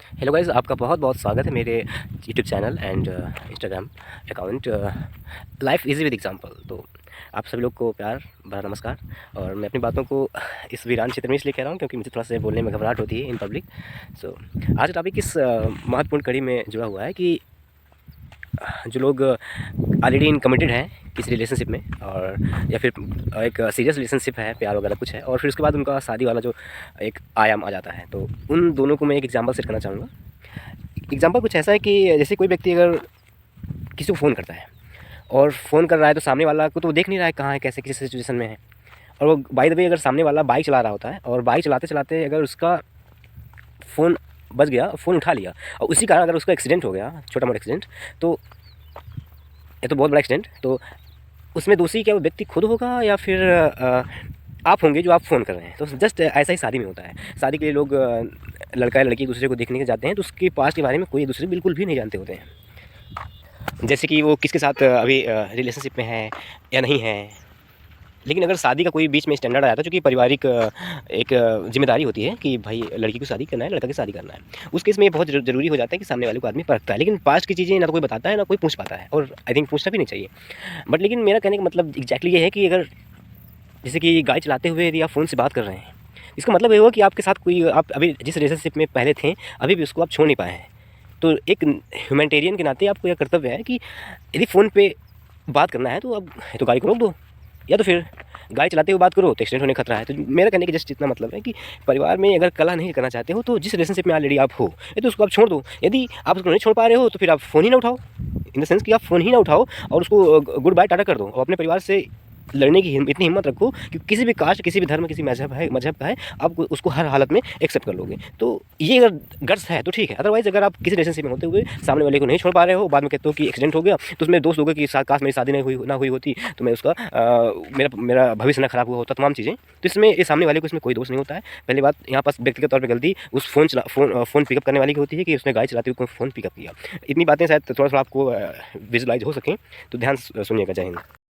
Hello guys, आपका बहुत बहुत स्वागत है मेरे YouTube channel and Instagram account life easy with example. तो आप सभी लोग को प्यार भरा नमस्कार। और मैं अपनी बातों को इस वीरान क्षेत्र में इसलिए कह रहा हूँ क्योंकि मुझे थोड़ा सा बोलने में घबराहट होती है इन पब्लिक। सो आज का टॉपिक इस महत्वपूर्ण कड़ी में जुड़ा हुआ है कि जो लोग ऑलरेडी इन कमिटेड हैं किसी रिलेशनशिप में, और या फिर एक सीरियस रिलेशनशिप है, प्यार वगैरह कुछ है, और फिर उसके बाद उनका शादी वाला जो एक आयाम आ जाता है, तो उन दोनों को मैं एक एग्जांपल सेट करना चाहूँगा। एग्जांपल कुछ ऐसा है कि जैसे कोई व्यक्ति अगर किसी को फ़ोन करता है और फ़ोन कर रहा है तो सामने वाला को तो वो देख नहीं रहा है कहाँ है, कैसे किस सिचुएशन में है। और वो बाय द वे अगर सामने वाला बाइक चला रहा होता है और बाइक चलाते चलाते अगर उसका फ़ोन बज गया, फ़ोन उठा लिया, और उसी कारण अगर उसका एक्सीडेंट हो गया, छोटा मोटा एक्सीडेंट, तो ये तो बहुत बड़ा एक्सीडेंट, तो उसमें दोषी क्या वो व्यक्ति खुद होगा या फिर आप होंगे जो आप फ़ोन कर रहे हैं। तो जस्ट ऐसा ही शादी में होता है। शादी के लिए लोग लड़का या लड़की एक दूसरे को देखने के जाते हैं तो उसके पास्ट के बारे में कोई एक दूसरे बिल्कुल भी नहीं जानते होते हैं, जैसे कि वो किसके साथ अभी रिलेशनशिप में है या नहीं है। लेकिन अगर शादी का कोई बीच में स्टैंडर्ड आ जाता है, चूँकि पारिवारिक एक जिम्मेदारी होती है कि भाई लड़की को शादी करना है, लड़का की शादी करना है, उस केस में ये बहुत ज़रूरी हो जाता है कि सामने वाले को आदमी परखता है। लेकिन पास्ट की चीज़ें ना तो कोई बताता है ना कोई पूछ पाता है, और आई थिंक पूछना भी नहीं चाहिए। बट लेकिन मेरा कहने का मतलब एग्जैक्टली ये है कि अगर जैसे कि गाड़ी चलाते हुए यदि आप फ़ोन से बात कर रहे हैं, इसका मतलब ये हुआ कि आपके साथ कोई, आप अभी जिस रिलेशनशिप में पहले थे अभी भी उसको आप छोड़ नहीं पाए हैं। तो एक ह्यूमैनिटेरियन के नाते आपको यह कर्तव्य है कि यदि फ़ोन पे बात करना है तो अब तो गाड़ी को रोक दो, या तो फिर गाड़ी चलाते हुए बात करो तो एक्सीडेंट होने का खतरा है। तो मेरा कहने का जस्ट इतना मतलब है कि परिवार में अगर कलह नहीं करना चाहते हो तो जिस रिलेशनशिप में ऑलरेडी आप हो ये तो उसको आप छोड़ दो। यदि आप उसको नहीं छोड़ पा रहे हो तो फिर आप फ़ोन ही ना उठाओ, इन द सेंस कि आप फ़ोन ही ना उठाओ और उसको गुड बाय टाटा कर दो, और अपने परिवार से लड़ने की इतनी हिम्मत रखो कि किसी भी कास्ट, किसी भी धर्म, किसी मजहब का है, आप उसको हर हालत में एक्सेप्ट कर लोगे। तो ये अगर गट्स है तो ठीक है। अदरवाइज़ अगर आप किसी रिलेशनशिप में होते हुए सामने वाले को नहीं छोड़ पा रहे हो, बाद में कहते हो कि एक्सीडेंट हो गया, तो उसमें दोस्त लोगों की काश मेरी शादी ना हुई होती तो मैं उसका मेरा भविष्य ना खराब हुआ होता, तमाम चीज़ें। तो इसमें ये सामने वाले को इसमें कोई दोष नहीं होता है। पहली बात, यहाँ पास व्यक्तिगत तौर पर गलती उस फ़ोन पिकअप करने वाली की होती है कि उसने गाड़ी चलाते हुए फ़ोन पिकअप किया। इतनी बातें शायद थोड़ा थोड़ा आपको विजुलाइज हो सकें, तो ध्यान सुनिएगा। जय हिंद।